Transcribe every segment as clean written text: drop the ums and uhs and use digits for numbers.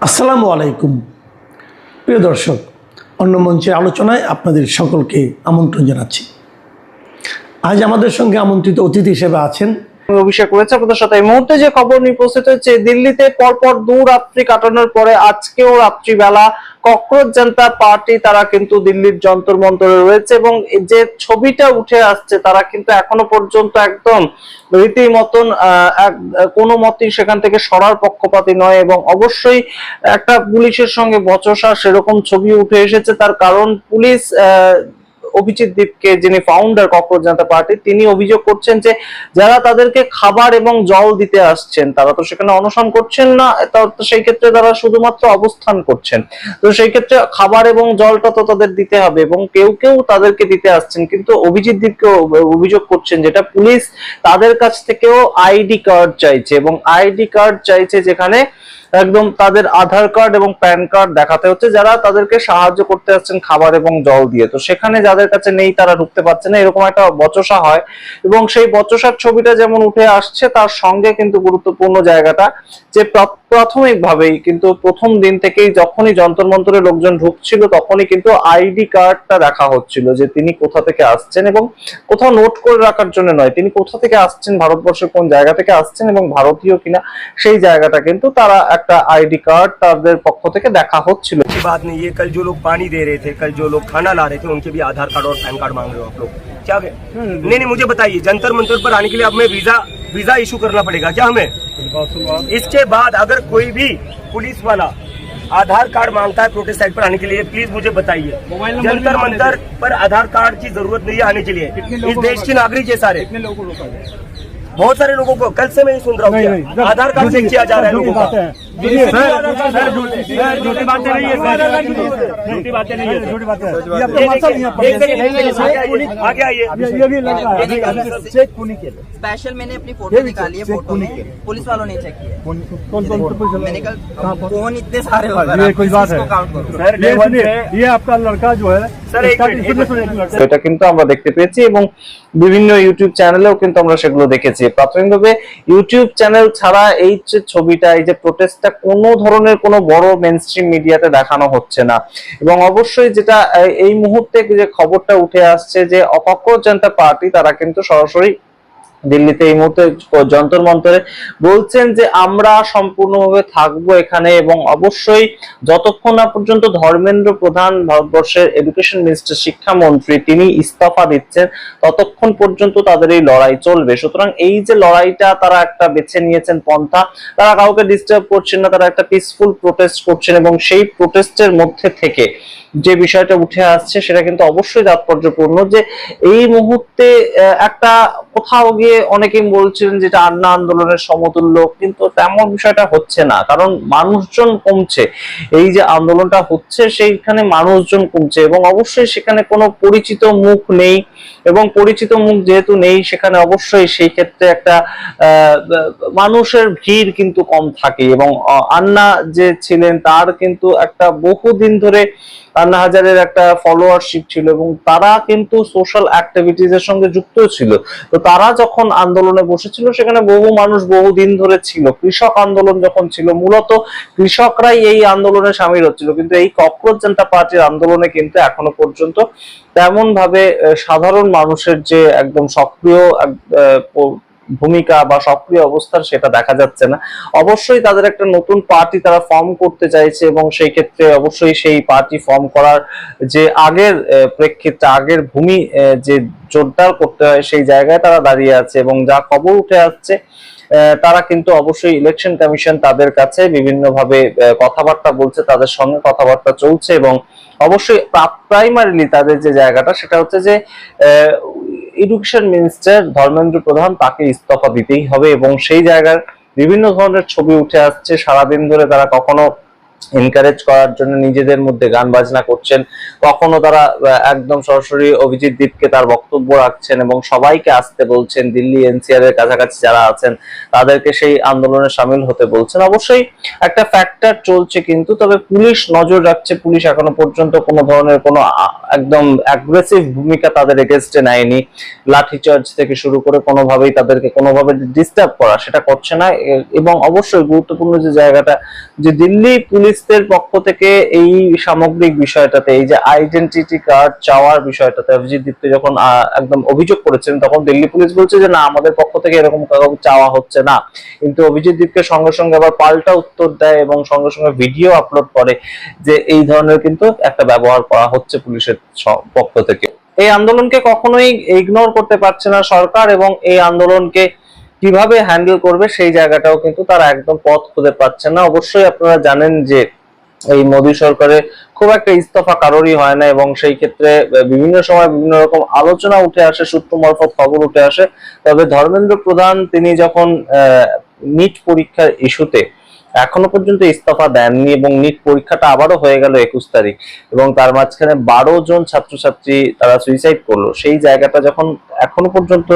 আসসালামু আলাইকুম প্রিয় দর্শক, অন্য মঞ্চের আলোচনায় আপনাদের সকলকে আমন্ত্রণ জানাচ্ছি। আজ আমাদের সঙ্গে আমন্ত্রিত অতিথি হিসেবে আছেন অভিষেক করেছে আপনাদের সাথে। এই মুহূর্তে যে খবর নিয়ে উপস্থিত হচ্ছে, দিল্লিতে পরপর 2 রাত্রি কাটানোর পরে আজকেও রাত্রিবেলা ককরোচ জনতা পার্টি তারা কিন্তু দিল্লির যন্তর মন্তরে রয়েছে এবং যে ছবিটা উঠে আসছে তারা কিন্তু এখনো পর্যন্ত একদম রীতিমতন কোনো মতেই সেখান থেকে সরার পক্ষপাতী নয় এবং অবশ্যই একটা পুলিশের সঙ্গে বচসা সেরকম ছবি উঠে এসেছে। তার কারণ পুলিশ অভিজিৎ দীপকে, যিনি ফাউন্ডার ককরোচ জনতা পার্টি, তিনি অভিযোগ করছেন যে যারা তাদেরকে খাবার এবং জল দিতে আসছেন তারা তো সেখানে অনশন করছেন না, তো সেই ক্ষেত্রে তারা শুধুমাত্র অবস্থান করছেন। তো সেই ক্ষেত্রে খাবার এবং জলটা তো তাদের দিতে হবে এবং কেউ কেউ তাদেরকে দিতে আসছেন, কিন্তু অভিজিৎ দীপকে অভিযোগ করছেন যেটা পুলিশ তাদের কাছ থেকেও আইডি কার্ড চাইছে এবং আইডি কার্ড চাইছে যেখানে একদম তাদের আধার কার্ড এবং প্যান কার্ড দেখাতে হচ্ছে যারা তাদেরকে সাহায্য করতে আসছেন খাবার এবং জল দিয়ে। তো সেখানে যাদের কাছে নেই তারা ঢুকতে পারছে না, এরকম একটা বচসা হয় এবং সেই বচসার ছবিটা যেমন উঠে আসছে তার সঙ্গে কিন্তু গুরুত্বপূর্ণ জায়গাটা যে প্রাথমিকভাবেই কিন্তু প্রথম দিন থেকেই যখনই যন্তর মন্তরে লোকজন ঢুকছিল তখনই কিন্তু আইডি কার্ডটা দেখা হচ্ছিল যে তিনি কোথা থেকে আসছেন এবং কোথাও নোট করে রাখার জন্য নয়, তিনি কোথা থেকে আসছেন, ভারতবর্ষের কোন জায়গা থেকে আসছেন এবং ভারতীয় কিনা সেই জায়গাটা কিন্তু তারা একটা आईडी कार्ड তাদের পক্ষ থেকে দেখা হচ্ছিল। बात नहीं है, कल जो लोग पानी दे रहे थे, कल जो लोग खाना ला रहे थे, उनके भी आधार कार्ड और पैन कार्ड मांग रहे हो आप लोग क्या? नहीं, मुझे बताइए, जंतर मंतर पर आने के लिए अब हमें वीजा इशू करना पड़ेगा क्या हमें? इसके बाद अगर कोई भी पुलिस वाला आधार कार्ड मांगता है प्रोटेस्ट साइट पर आने के लिए, प्लीज मुझे बताइए। जंतर मंतर पर आधार कार्ड की जरूरत नहीं है आने के लिए। इस देश के नागरिक है सारे, बहुत सारे लोगों को कल से मैं सुन रहा हूँ आधार कार्ड चेक किया जा रहा है लोगों का। झूठी बातें नहीं है, झूठी बातें नहीं है, झूठी बातें आगे आइए। स्पेशल मैंने अपनी फोटो निकाली है, फोटो में पुलिस वालों ने चेक किया। मैंने कल कौन इतने सारे कोई बात है ये आपका लड़का जो है এটা কিন্তু আমরা দেখতে পেয়েছি এবং বিভিন্ন ইউটিউব চ্যানেলেও কিন্তু আমরা সেগুলো দেখেছি। প্রাথমিকভাবে ইউটিউব চ্যানেল ছাড়া এই যে ছবিটা, এই যে প্রোটেস্টটা কোনো ধরনের কোনো বড় মেইনস্ট্রিম মিডিয়াতে দেখানো হচ্ছে না এবং অবশ্যই যেটা এই মুহূর্তে যে খবরটা উঠে আসছে যে ককরোচ জনতা পার্টি তারা কিন্তু সরাসরি দিল্লিতে এই মুহূর্তে যন্তর মন্তরে বলছেন যে আমরা সম্পূর্ণভাবে থাকবো এখানে এবং অবশ্যই যতক্ষণ না পর্যন্ত ধর্মেন্দ্র প্রধান, ভারতবর্ষের এডুকেশন মিনিস্টার, শিক্ষামন্ত্রী, তিনি ইস্তফা দিচ্ছেন ততক্ষণ পর্যন্ত তাদের এই লড়াই চলবে। সুতরাং এই যে লড়াইটা তারা একটা বেছে নিয়েছেন পন্থা, তারা কাউকে ডিস্টার্ব করছেন না, তারা একটা পিসফুল প্রোটেস্ট করছেন এবং সেই প্রোটেস্টের মধ্যে থেকে যে বিষয়টা উঠে আসছে সেটা কিন্তু অবশ্যই তাৎপর্যপূর্ণ যে এই মুহূর্তে একটা কোথাও গিয়ে অনেকেই বলছিলেন যেটা আন্না আন্দোলনের সমতুল্য, কিন্তু তেমন বিষয়টা হচ্ছে না, কারণ মানুষজন কমছে। এই যে আন্দোলনটা হচ্ছে সেইখানে মানুষজন কমছে এবং অবশ্যই সেখানে কোনো পরিচিত মুখ নেই এবং পরিচিত মুখ যেহেতু নেই সেখানে অবশ্যই সেই ক্ষেত্রে একটা মানুষের ভিড় কিন্তু কম থাকে এবং আন্না যে ছিলেন তার কিন্তু একটা বহুদিন ধরে আন্না হাজারের একটা ফলোয়ারশিপ ছিল এবং তারা কিন্তু সোশ্যাল অ্যাক্টিভিটিজ এর সঙ্গে যুক্ত ছিল। তো তারা যখন আন্দোলনে বসেছিল সেখানে বহু মানুষ বহুদিন ধরে ছিল। কৃষক আন্দোলন যখন ছিল মূলত কৃষকরাই এই আন্দোলনে সামিল হচ্ছিল, কিন্তু এই ককরোচ জনতা পার্টির আন্দোলনে কিন্তু এখনো পর্যন্ত তেমন ভাবে সাধারণ মানুষের যে একদম সক্রিয় ভূমিকা বা সক্রিয় অবস্থান সেটা দেখা যাচ্ছে না। অবশ্যই তাদের একটা নতুন পার্টি তারা ফর্ম করতে চাইছে এবং সেই ক্ষেত্রে অবশ্যই সেই পার্টি ফর্ম করার যে আগের প্রেক্ষিতে, আগের ভূমি যে জোরদার করতে হয় সেই জায়গায় তারা দাঁড়িয়ে আছে এবং যা খবর উঠে আসছে তারা কিন্তু অবশ্যই ইলেকশন কমিশন তাদের কাছে বিভিন্নভাবে কথাবার্তা বলছে, তাদের সঙ্গে কথাবার্তা চলছে এবং অবশ্যই প্রাইমারিলি তাদের যে জায়গাটা সেটা হচ্ছে যে এডুকেশন মিনিস্টার ধর্মেন্দ্র প্রধান তাকে ইস্তফা দিতেই হবে এবং সেই জায়গার বিভিন্ন ধরনের ছবি উঠে আসছে। সারাদিন ধরে তারা কখনো এনকারেজ করার জন্য নিজেদের মধ্যে গান বাজনা করছেন, কখনো তারা একদম সরাসরি অভিজিৎ দীপকে তার বক্তব্য রাখছেন এবং সবাইকে আসতে বলছেন, দিল্লি এনসিআর এর কাছাকাছি যারা আছেন তাদেরকে সেই আন্দোলনে সামিল হতে বলছেন। অবশ্যই একটা ফ্যাক্টর চলছে কিন্তু, তবে পুলিশ নজর রাখছে, পুলিশ এখনো পর্যন্ত কোনো ধরনের কোনো একদম অ্যাগ্রেসিভ ভূমিকা তাদের এগেনস্টে নেয়নি, লাঠিচার্জ থেকে শুরু করে কোনোভাবেই তাদেরকে কোনোভাবে ডিস্টার্ব করা সেটা করছে না। এবং অবশ্যই গুরুত্বপূর্ণ যে জায়গাটা, যে দিল্লি পুলিশদের পক্ষ থেকে এই সামগ্রিক বিষয়টাতে, এই যে আইডেন্টিটি কার্ড চাওয়ার বিষয়টাতে অভিজিৎ দীপকে যখন একদম অভিযোগ করেছেন, তখন দিল্লি পুলিশ বলছে যে না, আমাদের পক্ষ থেকে এরকম চাওয়া হচ্ছে না। কিন্তু অভিজিৎ দীপকে সঙ্গে সঙ্গে আবার পাল্টা উত্তর দেয় এবং সঙ্গে সঙ্গে ভিডিও আপলোড করে যে এই ধরনের কিন্তু একটা ব্যবহার করা হচ্ছে পুলিশের পক্ষ থেকে। এই আন্দোলনকে কখনোই ইগনোর করতে পারছে না সরকার, এবং এই আন্দোলনকে কিভাবে হ্যান্ডেল করবে সেই জায়গাটাও কিন্তু তারা একদম পথ খুঁজে পাচ্ছে না। অবশ্যই আপনারা জানেন যে এই মোদী সরকারে খুব একটা ইস্তফা কারোরই হয় না, এবং সেই ক্ষেত্রে বিভিন্ন সময় বিভিন্ন রকম আলোচনা উঠে আসে, সূত্র মারফত খবর উঠে আসে। তবে ধর্মেন্দ্র প্রধান তিনি যখন নিট পরীক্ষার ইস্যুতে এখনো পর্যন্ত ইস্তফা দেননি, এবং নিট পরীক্ষাটা আবারও হয়ে গেল 21 তারিখ, এবং তার মাঝখানে 12 জন ছাত্রছাত্রী তারা সুইসাইড করলো। সেই জায়গাটা যখন এখনো পর্যন্ত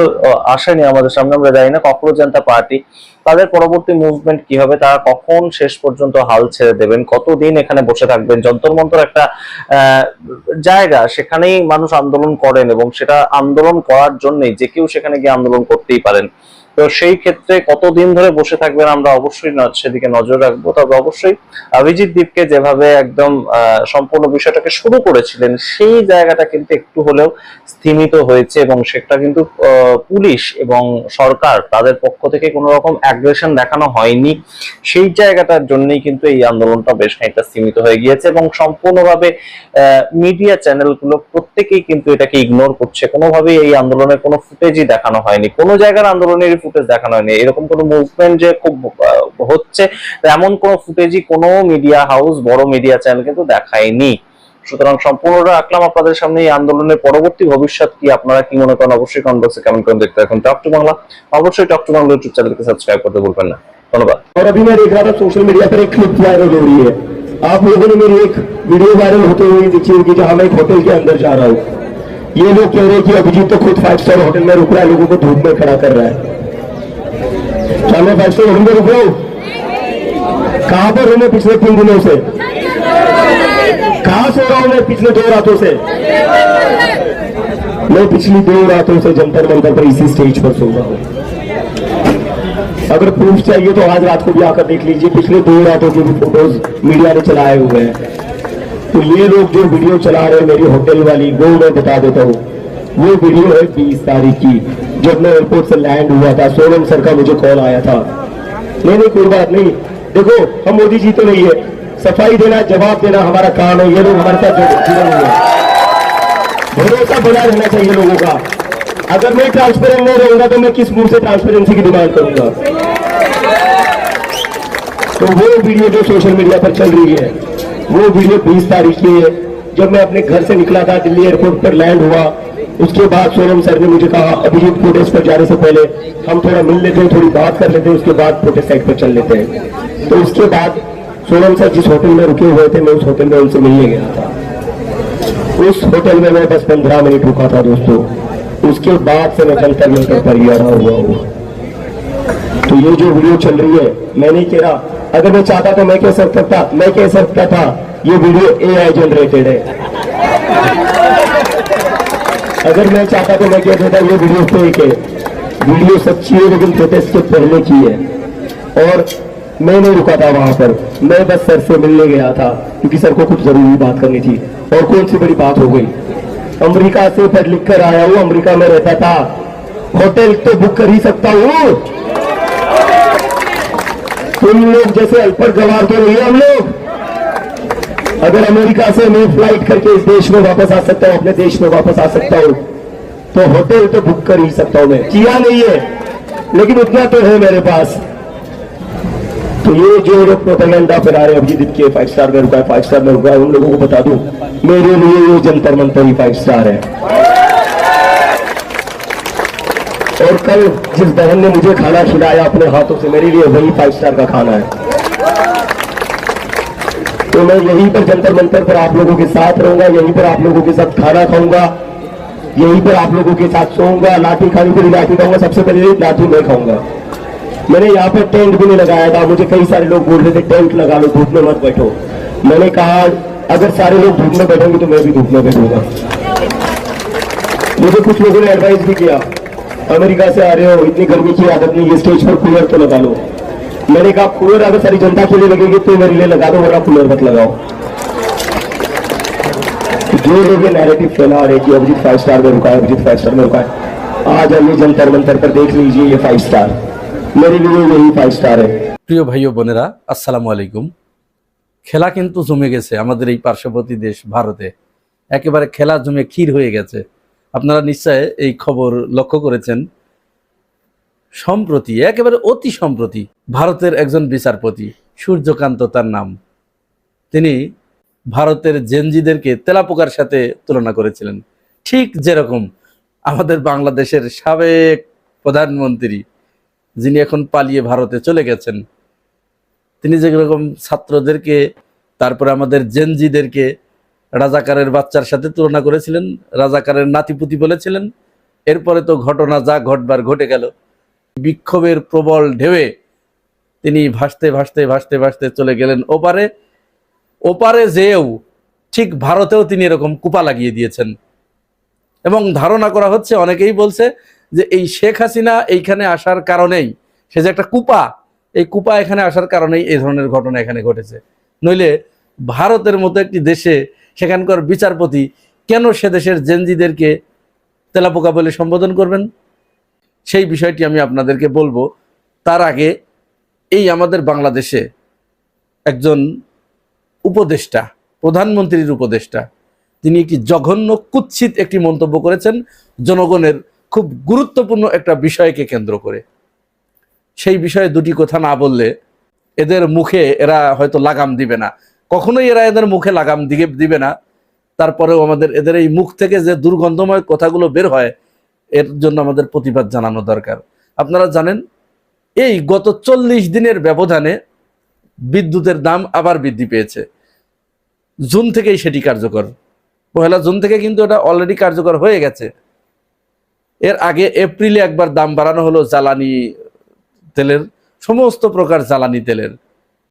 আসেনি আমাদের সামনে, আমরা জানি না কখনো জনতা পার্টি তাদের পরবর্তী মুভমেন্ট কি হবে, তারা কখন শেষ পর্যন্ত হাল ছেড়ে দেবেন, কতদিন এখানে বসে থাকবেন। যন্তর মন্তর একটা জায়গা, সেখানেই মানুষ আন্দোলন করেন, এবং সেটা আন্দোলন করার জন্যই যে কেউ সেখানে গিয়ে আন্দোলন করতেই পারেন। তো সেই ক্ষেত্রে কতদিন ধরে বসে থাকবেন আমরা অবশ্যই সেদিকে নজর রাখবো। তবে অবশ্যই অভিজিৎ দীপকে যেভাবে একদম সম্পূর্ণ বিষয়টাকে শুরু করেছিলেন, সেই জায়গাটা কিন্তু একটু হলেও স্থিমিত হয়েছে, এবং সেটা কিন্তু পুলিশ এবং সরকার তাদের পক্ষ থেকে কোনো রকম অ্যাগ্রেশন দেখানো হয়নি। সেই জায়গাটার জন্যই কিন্তু এই আন্দোলনটা বেশ খানিকটা স্থিমিত হয়ে গিয়েছে, এবং সম্পূর্ণভাবে মিডিয়া চ্যানেলগুলো প্রত্যেকেই কিন্তু এটাকে ইগনোর করছে। কোনোভাবেই এই আন্দোলনের কোনো ফুটেজই দেখানো হয়নি, কোনো জায়গার আন্দোলনের ফুটেজ দেখানো হয়নি। এরকম কোনো মুভমেন্ট যে খুব হচ্ছে এমন কোনো ফুটেজই কোনো মিডিয়া হাউস, বড় মিডিয়া চ্যানেল কিন্তু দেখায়নি। সুতরাং সম্পূর্ণ রাখলাম আপনাদের সামনে এই আন্দোলনের পরবর্তী ভবিষ্যৎ কি, আপনারা কি মনে করেন অবশ্যই কমেন্ট বক্সে কমেন্ট করে দেখতে থাকুন টক টু বাংলা। অবশ্যই টক টু বাংলা ইউটিউব চ্যানেলকে সাবস্ক্রাইব করতে ভুলবেন না। ধন্যবাদ। और अभी मैं देख रहा था सोशल मीडिया पर एक क्लिप वायरल हो रही है। आप लोगों ने मेरी एक वीडियो वायरल होते हुए देखी होगी जहां मैं एक होटल के अंदर जा रहा हूँ। ये लोग कह रहे हैं कि अभिजीत तो खुद 5 स्टार होटल में रुक रहा है, लोगों को धूप में खड़ा कर रहा है। क्या मैं 5 स्टार होटल में रुक रहा हूँ? कहां पर हूं मैं पिछले 3 दिनों से? कहां सो रहा हूं मैं पिछले 2 रातों से? मैं पिछली 2 रातों से जंतर मंतर पर इसी स्टेज पर सो रहा हूं। अगर प्रूफ चाहिए तो आज रात को भी आकर देख लीजिए, पिछले 2 रातों की भी फोटोज मीडिया ने चलाए हुए हैं। तो ये लोग जो वीडियो चला रहे हैं मेरी होटल वाली, वो मैं बता देता हूँ। वो वीडियो है 20 तारीख की, जब मैं एयरपोर्ट से लैंड हुआ था। सोनम सर का मुझे कॉल आया था। नहीं कोई बात नहीं, देखो हम मोदी जी तो नहीं है, सफाई देना, जवाब देना हमारा काम है। ये लोग हमारे साथ जुड़े हुए हैं, भरोसा बना रहना चाहिए लोगों का। अगर मैं ट्रांसपेरेंट नहीं रहूंगा तो मैं किस मुंह से ट्रांसपेरेंसी की डिमांड करूंगा? तो वो वीडियो जो सोशल मीडिया पर चल रही है, वो वीडियो 20 तारीख की है, जब मैं अपने घर से निकला था, दिल्ली एयरपोर्ट पर लैंड हुआ। उसके बाद सोनम सर ने मुझे कहा अभिजीत प्रोटेस्ट पर जाने से पहले हम थोड़ा मिल लेते हैं, थोड़ी बात कर लेते हैं, उसके बाद प्रोटेस्ट साइट पर चल लेते हैं। तो उसके बाद सोनम सर जिस होटल में रुके हुए थे, मैं उस होटल में उनसे मिलने गया था। उस होटल में मैं बस 15 मिनट रुका था दोस्तों। उसके बाद से मैं जंतर मंतर पर ही अड़ा हुआ हूँ। तो ये जो वीडियो चल रही है, मैं नहीं कह रहा, अगर मैं चाहता तो मैं कह सकता था ये वीडियो AI जनरेटेड है। अगर मैं चाहता तो मैं कह देता ये वीडियो फेक है। वीडियो सच्ची है, लेकिन प्रोटेस्ट के पहले की है। और मैं नहीं रुका था वहां पर, मैं बस सर से मिलने गया था, क्योंकि सर को कुछ जरूरी बात करनी थी। और कौन सी बड़ी बात हो गई, अमेरिका से पढ़ लिख कर आया हूँ, अमेरिका में रहता था, होटल तो बुक कर ही सकता हूँ। तुम लोग जैसे अल्पड़ गवार तो नहीं है हम लोग। अगर अमेरिका से मैं फ्लाइट करके इस देश में वापस आ सकता हूँ, अपने देश में वापस आ सकता हूँ, तो होटल तो बुक कर ही सकता हूँ। मैं किया नहीं है, लेकिन उतना तो है मेरे पास। तो ये जो लोग प्रोपेगेंडा फैला रहे हैं अभिजीत के 5 स्टार में रुका है, 5 स्टार में रुका है, उन लोगों को बता दूं मेरे लिए ये जंतर मंतर ही 5 स्टार है। और कल जिस बहन ने मुझे खाना खिलाया अपने हाथों से, मेरे लिए वही 5 स्टार का खाना है। तो मैं यहीं पर जंतर मंतर पर आप लोगों के साथ रहूंगा, यहीं पर आप लोगों के साथ खाना खाऊंगा, यहीं पर आप लोगों के साथ सोऊंगा। लाठी खानी पड़ी लाठी खाऊंगा, सबसे पहले लाठी मैं खाऊंगा। मैंने यहाँ पर टेंट भी नहीं लगाया था, मुझे कई सारे लोग बोल रहे थे टेंट लगा लो, धूप में मत बैठो। मैंने कहा अगर सारे लोग धूप में बैठेंगे तो मैं भी धूप में बैठूंगा। मुझे कुछ लोगों ने एडवाइस भी किया, अमेरिका से आ रहे हो, इतनी गर्मी की आदत नहीं, ये स्टेज पर कूलर तो लगा लो। मैंने कहा कूलर अगर सारी जनता के लिए लगेगी तो मेरे लिए लगा दो, वरना कूलर मत लगाओ। जो लोग ये नैरेटिव फैला रहे कि अभिजीत 5 स्टार में रुका है, अभिजीत 5 स्टार में रुका है, आज आइए जंतर मंतर पर देख लीजिए ये 5 स्टार, मेरे लिए यही 5 स्टार है। প্রিয় ভাই ও বোনেরা, আসসালামু আলাইকুম। খেলা কিন্তু জমে গেছে আমাদের এই পার্শ্ববর্তী দেশ ভারতে, একেবারে খেলা জমে ক্ষীর হয়ে গেছে। আপনারা নিশ্চয় এই খবর লক্ষ্য করেছেন। সম্প্রতি, একেবারে অতি সম্প্রতি, ভারতের একজন বিচারপতি, সূর্যকান্ত তার নাম, তিনি ভারতের জেনজিদেরকে তেলাপোকার সাথে তুলনা করেছিলেন। ঠিক যেরকম আমাদের বাংলাদেশের সাবেক প্রধানমন্ত্রী, যিনি এখন পালিয়ে ভারতে চলে গেছেন, তিনি যেরকম ছাত্রদেরকে, তারপরে আমাদের জেনজিদেরকে রাজাকারের বাচ্চার সাথে তুলনা করেছিলেন, রাজাকারের নাতিপুতি বলেছিলেন। এরপরে তো ঘটনা যা ঘটবার ঘটে গেল। বিক্ষোভের প্রবল ঢেউয়ে তিনি ভাসতে ভাসতে ভাসতে ভাসতে চলে গেলেন ওপারে। ওপারে যেও ঠিক ভারতেও তিনি এরকম কুপা লাগিয়ে দিয়েছেন। এবং ধারণা করা হচ্ছে, অনেকেই বলছে যে এই শেখ হাসিনা এইখানে আসার কারণেই, সে যে একটা কুপা, এই কুপা এখানে আসার কারণেই এই ধরনের ঘটনা এখানে ঘটেছে। নইলে ভারতের মতো একটি দেশে সেখানকার বিচারপতি কেন সে দেশের জেনজিদেরকে তেলাপোকা বলে সম্বোধন করবেন? সেই বিষয়টি আমি আপনাদেরকে বলবো। তার আগে এই আমাদের বাংলাদেশে একজন উপদেষ্টা, প্রধানমন্ত্রীর উপদেষ্টা, তিনি একটি জঘন্য কুৎসিত একটি মন্তব্য করেছেন জনগণের খুব গুরুত্বপূর্ণ একটা বিষয়কে কেন্দ্র করে। সেই বিষয়ে দুটি কথা না বললে এদের মুখে এরা হয়তো লাগাম দিবে না, কখনোই এরা এদের মুখে লাগাম দিবে না। তারপরেও আমাদের এদের এই মুখ থেকে যে দুর্গন্ধময় কথাগুলো বের হয়, এর জন্য আমাদের প্রতিবাদ জানানো দরকার। আপনারা জানেন, এই গত 40 দিনের ব্যবধানে বিদ্যুতের দাম আবার বৃদ্ধি পেয়েছে। জুন থেকেই সেটি কার্যকর, 1 জুন থেকে কিন্তু এটা অলরেডি কার্যকর হয়ে গেছে। এর আগে এপ্রিলে একবার দাম বাড়ানো হলো জ্বালানি তেলের, সমস্ত প্রকার জ্বালানি তেলের।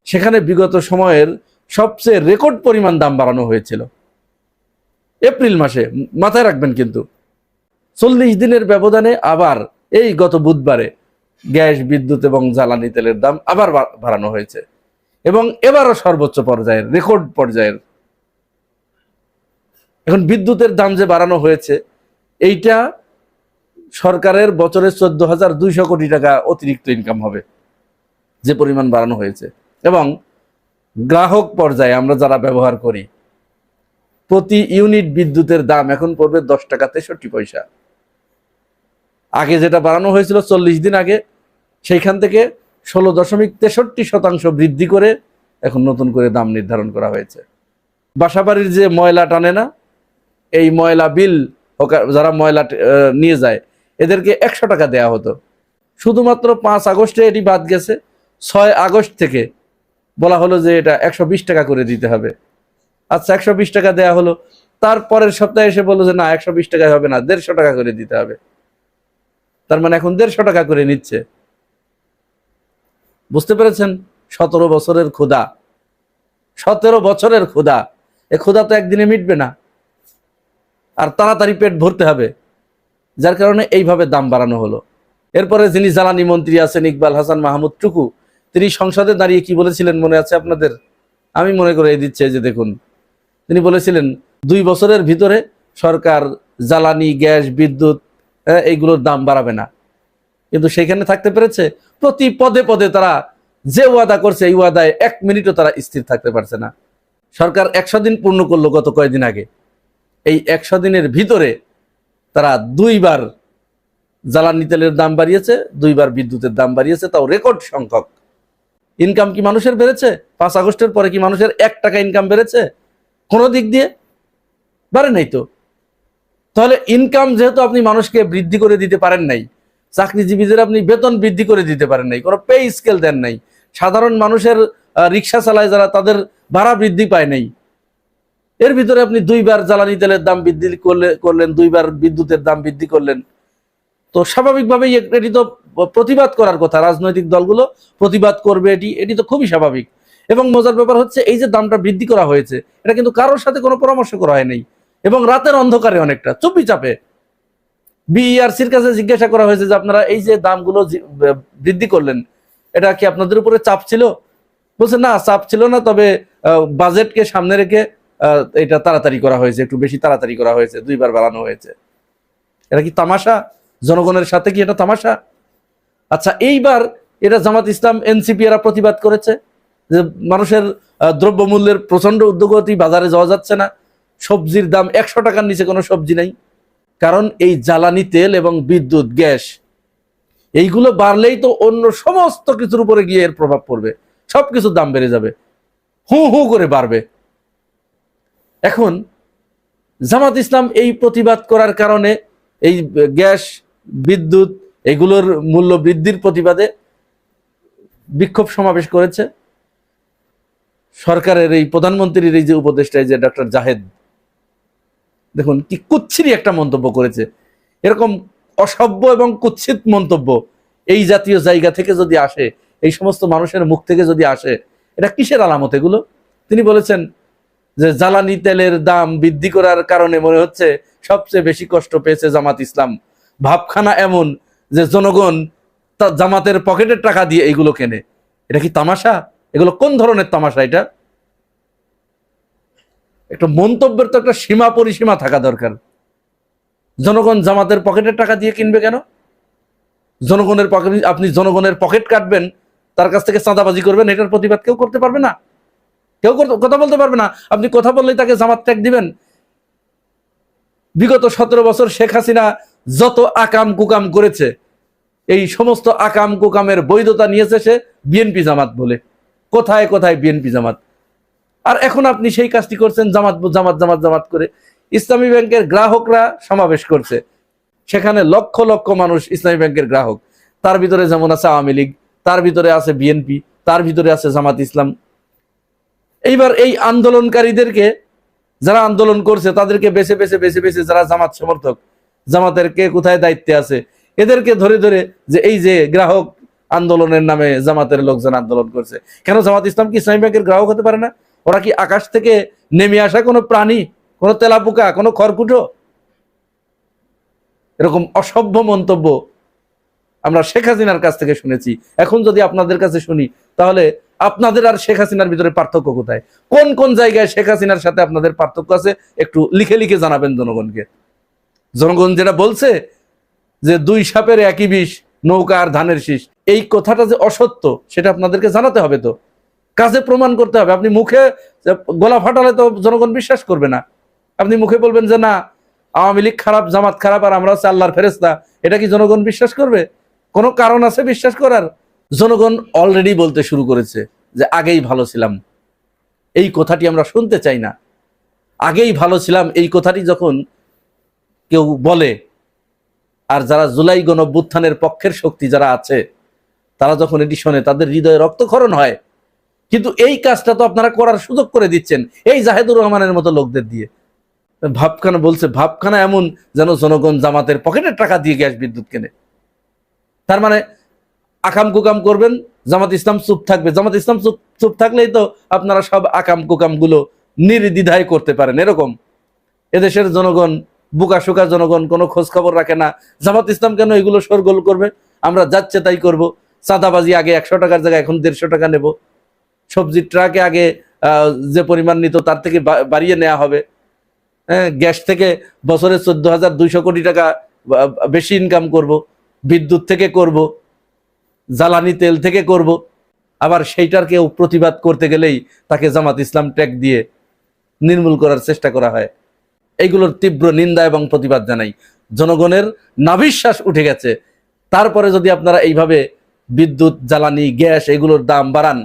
সেখানে বিগত সময়ের সবচেয়ে রেকর্ড পরিমাণ দাম বাড়ানো হয়েছিল এপ্রিল মাসে, মাথায় রাখবেন। কিন্তু 40 দিনের ব্যবধানে আবার এই গত বুধবারে গ্যাস, বিদ্যুৎ এবং জ্বালানি তেলের দাম আবার বাড়ানো হয়েছে, এবং এবারও সর্বোচ্চ পর্যায়ের, রেকর্ড পর্যায়ের। এখন বিদ্যুতের দাম যে বাড়ানো হয়েছে, এইটা সরকারের বছরে 14,200 কোটি টাকা অতিরিক্ত ইনকাম হবে, যে পরিমাণ বাড়ানো হয়েছে। এবং গ্রাহক পর্যায়ে আমরা যারা ব্যবহার করি, প্রতি ইউনিট বিদ্যুতের দাম এখন পড়বে 10 টাকা 63 পয়সা। আগে যেটা বাড়ানো হয়েছিল 40 দিন আগে, সেইখান থেকে 16.63% বৃদ্ধি করে এখন নতুন করে দাম নির্ধারণ করা হয়েছে। বাসাবাড়ির যে ময়লা টানে না, এই ময়লা বিল, যারা ময়লা নিয়ে যায়, এদেরকে 100 টাকা দেয়া হতো। শুধুমাত্র 5 আগস্টে এটি বাদ গেছে। 6 আগস্ট থেকে বলা হলো যে এটা 120 টাকা করে দিতে হবে। আচ্ছা, 120 টাকা দেয়া হলো। তারপরের সপ্তাহে এসে বললো যে না, 120 টাকায় হবে না, 150 টাকা করে দিতে হবে। তার মানে এখন 150 টাকা করে নিচ্ছে। বুঝতে পেরেছেন? 17 বছরের ক্ষুধা, 17 বছরের ক্ষুধা। এ ক্ষুধা তো একদিনে মিটবে না, আর তাড়াতাড়ি পেট ভরতে হবে, যার কারণে এইভাবে দাম বাড়ানো হলো। এরপরে যিনি জ্বালানি মন্ত্রী আছেন, ইকবাল হাসান মাহমুদ টুকু, তিনি সংসদে দাঁড়িয়ে কি বলেছিলেন মনে আছে আপনাদের? আমি মনে করে দিচ্ছি, যে দেখুন, তিনি বলেছিলেন 2 বছরের ভিতরে সরকার জ্বালানি, গ্যাস, বিদ্যুৎ এইগুলোর দাম বাড়াবে না। কিন্তু সেখানে থাকতে পেরেছে? প্রতি পদে পদে তারা যে ওয়াদা করছে, এই ওয়াদায় 1 মিনিটও তারা স্থির থাকতে পারছে না। সরকার 100 দিন পূর্ণ করলো গত কয়েকদিন আগে। এই 100 দিনের ভিতরে তারা 2 বার জ্বালানি তেলের দাম বাড়িয়েছে, 2 বার বিদ্যুতের দাম বাড়িয়েছে, তাও রেকর্ড সংখ্যক। ইনকাম কি মানুষের বেড়েছে? 5 আগস্টের পরে কি মানুষের 1 টাকা ইনকাম বেড়েছে? কোনো দিক দিয়ে বাড়ে নাই তো। তাহলে ইনকাম যেহেতু আপনি মানুষকে বৃদ্ধি করে দিতে পারেন নাই, চাকরিজীবীদের আপনি বেতন বৃদ্ধি করে দিতে পারেন নাই, কোনো পে স্কেল দেন নাই, সাধারণ মানুষের রিক্সা চালায় যারা, তাদের ভাড়া বৃদ্ধি পায় নাই, এর ভিতরে আপনি 2 বার জ্বালানি তেলের দাম বৃদ্ধি করলেন, 2 বার বিদ্যুতের দাম বৃদ্ধি করলেন, তো স্বাভাবিকভাবেই এটি তো প্রতিবাদ করার কথা। রাজনৈতিক দলগুলো প্রতিবাদ করবে, এটি তো খুবই স্বাভাবিক। এবং মজার ব্যাপার হচ্ছে, এই যে দামটা বৃদ্ধি করা হয়েছে, এটা কিন্তু কারোর সাথে কোনো পরামর্শ করা হয় নাই, এবং রাতের অন্ধকারে অনেকটা চুপি চাপে বিইআরসির কাছে জিজ্ঞাসা করা হয়েছে যে আপনারা এই যে দামগুলো বৃদ্ধি করলেন, এটা কি আপনাদের উপরে চাপ ছিল? বলছে না, চাপ ছিল না, তবে বাজেটকে সামনে রেখে এটা তাড়াতাড়ি করা হয়েছে, একটু বেশি তাড়াতাড়ি করা হয়েছে, 2 বার বাড়ানো হয়েছে। এটা কি তামাশা? জনগণের সাথে কি এটা তামাশা? আচ্ছা, এইবার এটা জামাত ইসলাম এনসিপি এরা প্রতিবাদ করেছে যে মানুষের দ্রব্যমূল্যের প্রচন্ড ঊর্ধ্বগতি, বাজারে যাওয়া যাচ্ছে না, সবজির দাম 100 টাকার নিচে কোনো সবজি নাই। কারণ এই জ্বালানি তেল এবং বিদ্যুৎ, গ্যাস, এইগুলো বাড়লেই তো অন্য সমস্ত কিছুর উপরে গিয়ে এর প্রভাব পড়বে, সবকিছুর দাম বেড়ে যাবে, হু হু করে বাড়বে। এখন জামাত ইসলাম এই প্রতিবাদ করার কারণে এই গ্যাস, বিদ্যুৎ এগুলোর মূল্য বৃদ্ধির প্রতিবাদে বিক্ষোভ সমাবেশ করেছে। সরকারের এই প্রধানমন্ত্রীর এই যে উপদেষ্টা, যে ডক্টর জাহেদ, দেখুন কি কুৎসিত একটা মন্তব্য করেছে। এরকম অসভ্য এবং কুৎসিত মন্তব্য এই জাতীয় জায়গা থেকে যদি আসে, এই সমস্ত মানুষের মুখ থেকে যদি আসে, এটা কিসের আলামত এগুলো? তিনি বলেছেন যে জ্বালানি তেলের দাম বৃদ্ধি করার কারণে মনে হচ্ছে সবচেয়ে বেশি কষ্ট পেয়েছে জামাত ইসলাম। ভাবখানা এমন যে জনগণ জামাতের পকেটের টাকা দিয়ে এইগুলো কেনে। এটা কি তামাশা? এগুলো কোন ধরনের তামাশা? এটা একটা মন্তব্যের তো একটা সীমা পরিসীমা থাকা দরকার। জনগণ জামাতের পকেটের টাকা দিয়ে কিনবে কেন? জনগণের পকেট, আপনি জনগণের পকেট কাটবেন, তার কাছ থেকে চাঁদাবাজি করবেন, এটার প্রতিবাদ কেউ করতে পারবে না, কেউ কথা বলতে পারবে না। আপনি কথা বললেই তাকে জামাত ট্যাগ দিবেন। বিগত 17 বছর শেখ হাসিনা যত আকাম কুকাম করেছে, এই সমস্ত আকাম কুকামের বৈধতা নিয়েছে সে বিএনপি জামাত বলে। কোথায় কোথায় বিএনপি জামাত, আর এখন আপনি সেই কাজটি করছেন জামাত জামাত জামাত জামাত করে। ইসলামী ব্যাংকের গ্রাহকরা সমাবেশ করছে, সেখানে লক্ষ লক্ষ মানুষ ইসলামী ব্যাংকের গ্রাহক। তার ভিতরে যেমন আছে আওয়ামী লীগ, তার ভিতরে আছে বিএনপি, তার ভিতরে আছে জামাত ইসলাম। এইবার এই আন্দোলনকারীদেরকে, যারা আন্দোলন করছে তাদেরকে বেছে বেছে বেছে বেছে যারা জামাত সমর্থক, জামাতের কে কোথায় দায়িত্বে আছে, এদেরকে ধরে ধরে যে এই যে গ্রাহক আন্দোলনের নামে জামাতের লোকজন আন্দোলন করছে। কেন জামাত ইসলাম কি ইসলামী ব্যাংকের গ্রাহক হতে পারে না? ওরা কি আকাশ থেকে নেমে আসা কোনো প্রাণী, কোনো তেলাপোকা, কোনো খড়কুটো? এরকম অসভ্য মন্তব্য আমরা শেখ হাসিনার কাছ থেকে শুনেছি। এখন যদি আপনাদের কাছে শুনি, তাহলে আপনাদের আর শেখ হাসিনার ভিতরে পার্থক্য কোথায়? কোন কোন জায়গায় শেখ হাসিনার সাথে আপনাদের পার্থক্য আছে একটু লিখে লিখে জানাবেন জনগণকে। জনগণ যেটা বলছে যে 2 সাপের একই বিষ, নৌকা আর ধানের শীষ, এই কথাটা যে অসত্য সেটা আপনাদেরকে জানাতে হবে, তো কাজে প্রমাণ করতে হবে। আপনি মুখে গলা ফাটালে তো জনগণ বিশ্বাস করবে না। আপনি মুখে বলবেন যে না, আওয়ামী লীগ খারাপ, জামাত খারাপ, আর আমরা হচ্ছে আল্লাহর ফেরেশতা, এটা কি জনগণ বিশ্বাস করবে? কোনো কারণ আছে বিশ্বাস করার? জনগণ অলরেডি বলতে শুরু করেছে যে আগেই ভালো ছিলাম। এই কথাটি আমরা শুনতে চাই না। আগেই ভালো ছিলাম এই কথাটি যখন কেউ বলে, আর যারা জুলাই গণঅভ্যুত্থানের পক্ষের শক্তি যারা আছে, তারা যখন এটি শোনে তাদের হৃদয়ে রক্তক্ষরণ হয়। কিন্তু এই কাজটা তো আপনারা করার সুযোগ করে দিচ্ছেন এই জাহেদুর রহমানের মতো লোকদের দিয়ে। ভাবখানা বলছে, ভাবখানা এমন যেন জনগণ জামাতের পকেটের টাকা দিয়ে গ্যাস বিদ্যুৎ কেনে। তার মানে আকাম কুকাম করবেন, জামাত ইসলাম চুপ থাকবে। জামাত ইসলাম চুপ থাকলেই তো আপনারা সব আকাম কুকাম গুলো নির্দ্বিধায় করতে পারেন। এরকম এদেশের জনগণ, বুকা শুকা জনগণ কোনো খোঁজ খবর রাখে না। জামাত ইসলাম কেন এগুলো শোরগোল করবে? আমরা যাচ্ছে তাই করব। চাঁদাবাজি আগে 100 টাকার জায়গায় এখন 150 টাকা নেব। সবজির ট্রাকে আগে যে পরিমাণ নিত তার থেকে বাড়িয়ে নেওয়া হবে। হ্যাঁ, গ্যাস থেকে বছরে 14,200 কোটি টাকা বেশি ইনকাম করব, বিদ্যুৎ থেকে করব, জ্বালানি তেল থেকে করব। আবার সেইটার কেউ প্রতিবাদ করতে গেলেই তাকে জামাত ইসলাম ট্যাগ দিয়ে নির্মূল করার চেষ্টা করা হয়। এইগুলোর তীব্র নিন্দা এবং প্রতিবাদ জানাই। জনগণের নাভিশ্বাস উঠে গেছে। তারপরে যদি আপনারা এইভাবে বিদ্যুৎ, জ্বালানি, গ্যাস এগুলোর দাম বাড়ান,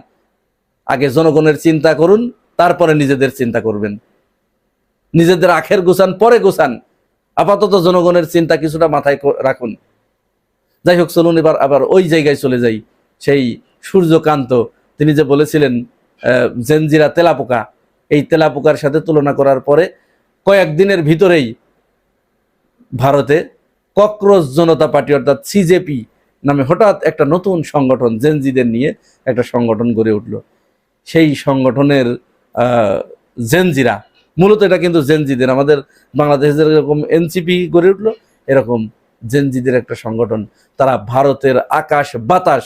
আগে জনগণের চিন্তা করুন, তারপরে নিজেদের চিন্তা করবেন। নিজেদের আখের গোছান পরে গোছান, আপাতত জনগণের চিন্তা কিছুটা মাথায় রাখুন। যাই হোক, চলুন এবার আবার ওই জায়গায় চলে যাই। সেই সূর্যকান্ত তিনি যে বলেছিলেন জেনজিরা তেলাপোকা, এই তেলাপোকার সাথে তুলনা করার পরে কয়েকদিনের ভিতরেই ভারতে ককরোচ জনতা পার্টি অর্থাৎ সিজেপি নামে হঠাৎ একটা নতুন সংগঠন, জেনজিদের নিয়ে একটা সংগঠন গড়ে উঠল। সেই সংগঠনের জেনজিরা, মূলত এটা কিন্তু জেনজিদের, আমাদের বাংলাদেশে যেরকম এনসিপি গড়ে উঠলো, এরকম জেনজিদের একটা সংগঠন, তারা ভারতের আকাশ বাতাস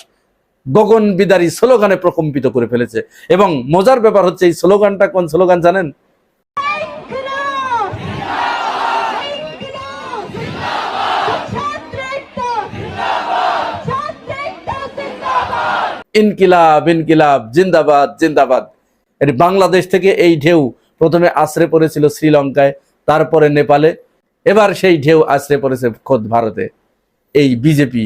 গগন বিদারী স্লোগানে প্রকম্পিত করে ফেলেছে। এবং মজার ব্যাপার হচ্ছে এই স্লোগানটা কোন স্লোগান জানেন? ইনকিলাব ইনকিলাব জিন্দাবাদ জিন্দাবাদ। এটি বাংলাদেশ থেকে এই ঢেউ প্রথমে আশ্রে পড়েছিল শ্রীলঙ্কায়, তারপরে নেপালে, এবার সেই ঢেউ আশ্রে পড়েছে খোদ ভারতে। এই বিজেপি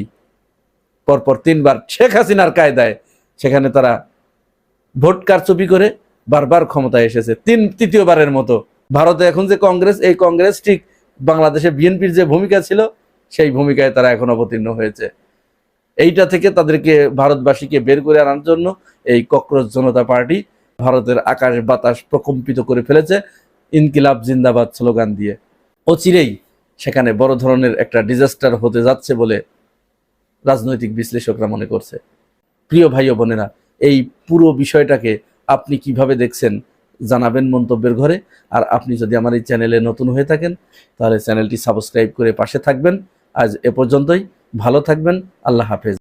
পরপর 3 বার শেখ হাসিনার কায়দায় সেখানে তারা ভোট কারচুপি করে বারবার ক্ষমতায় এসেছে। তৃতীয়বারের মতো ভারতে এখন যে কংগ্রেস, এই কংগ্রেস ঠিক বাংলাদেশে বিএনপির যে ভূমিকা ছিল সেই ভূমিকায় তারা এখন অবতীর্ণ হয়েছে। এইটা থেকে তাদেরকে ভারতবাসীকে বের করে আনার জন্য এই ককরোচ জনতা পার্টি ভারতের আকাশ বাতাস প্রকম্পিত করে ফেলেছে ইনকিলাব জিন্দাবাদ স্লোগান দিয়ে। অচিরেই সেখানে বড় ধরনের একটা ডিজাস্টার হতে যাচ্ছে বলে রাজনৈতিক বিশ্লেষকরা মনে করছে। প্রিয় ভাই ও বোনেরা, এই পুরো বিষয়টাকে আপনি কিভাবে দেখছেন জানাবেন মন্তব্যের ঘরে। আর আপনি যদি আমার এই চ্যানেলে নতুন হয়ে থাকেন তাহলে চ্যানেলটি সাবস্ক্রাইব করে পাশে থাকবেন। আজ এ পর্যন্তই, ভালো থাকবেন, আল্লাহ হাফেজ।